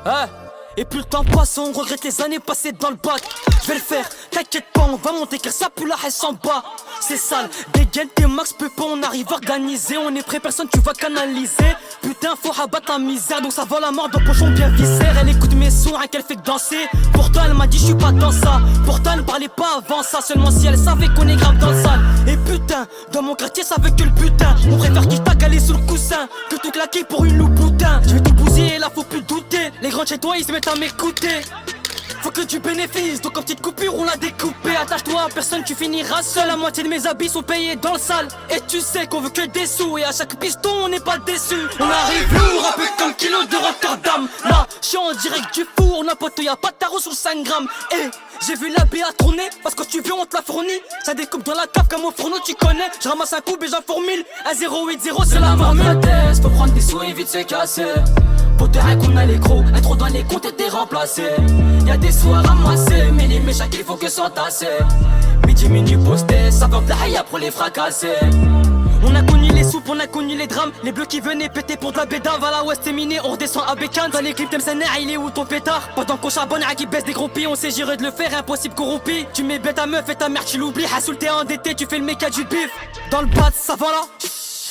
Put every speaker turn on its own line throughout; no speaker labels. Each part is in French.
Hein? Et plus le temps passe, on regrette les années passées dans le bac. Je vais le faire, t'inquiète pas, on va monter car ça pue la haine s'en bat. C'est sale, dégaine tes max, peu pas, on arrive à organiser. On est prêt, personne tu vas canaliser. Putain, faut rabattre ta misère, donc ça va la mort dans le pochon bien viscère. Elle écoute mes sons, rien qu'elle fait que danser. Pourtant elle m'a dit je suis pas dans ça. Pourtant elle ne parlait pas avant ça, seulement si elle savait qu'on est grave dans le sale. Et putain, dans mon quartier ça veut que le putain. On préfère qu'il t'a calé sous le coussin que tout claquer pour une loupe boutin. Je vais tout bousiller, là faut plus douter. Les grands chez toi ils se mettent à m'écouter. Faut que tu bénéfices, donc en petite coupure on l'a découpé. Attache-toi à personne, tu finiras seul. La moitié de mes habits sont payés dans le sale. Et tu sais qu'on veut que des sous, et à chaque piston on n'est pas déçu. On arrive lourd, un peu comme kilo de Rotterdam. Là, je suis en direct du four, n'importe y'a pas de tarot sur 5 grammes. Et j'ai vu la BA tourner, parce que tu veux on te la fournit. Ça découpe dans la cave comme au fourneau, tu connais. Je ramasse un coup et j'en fourmille. Un 080 c'est la marmite.
Faut prendre des sous et vite se casser. Pour te rien qu'on a les gros, être dans les comptes et t'es remplacé. Y'a des sous à ramasser, mais les méchants il faut que s'entasser. Midi minuit posté, ça va de la haïa pour les fracasser.
On a connu les soupes, on a connu les drames. Les bleus qui venaient péter pour de la bédave. À la ouest miné, on redescend à Bécane. Dans les clips d'Emsener, il est où ton pétard? Pendant qu'on charbonne à qui baisse des groupies. On s'est géré de le faire, impossible corrompi. Tu mets bête ta meuf et ta mère tu l'oublies. Hassoul t'es endetté, tu fais le méca du bif. Dans le bas ça va là.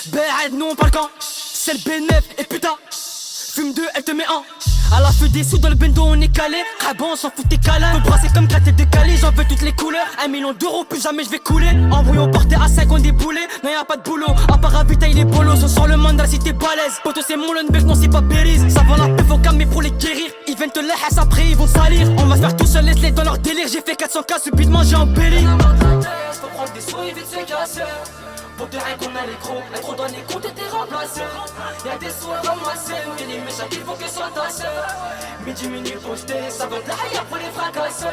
Bête, nous on parle quand? C'est le B9 et putain. Fume 2, elle te met un. À la feu des sous dans le bendo on est calé. Ah bon on s'en fout tes câlins. Me brasser comme gratter de Calais, j'en veux toutes les couleurs. 1 million d'euros plus jamais je vais couler. Embrouille on portait à 5 on déboulait. Non y'a pas de boulot, à part ravitailler les bolos. On sort le mandat si t'es balèze. Poto c'est mon bec, non c'est pas Belize. Ça va la paix faut calmer pour les guérir. Ils viennent te la haisse après ils vont salir. On va se faire tout seul, laisse-les dans leur délire. J'ai fait 400K subitement j'ai embelli.
Faut prendre des sous et vite se casser. Pour te rien qu'on a les gros, être dans les comptes et t'es remplacé. Y'a des sous à ramasser, mais les méchants il faut que s'entasser. Midi minuit posté, ça va de la haïa pour les fracasser.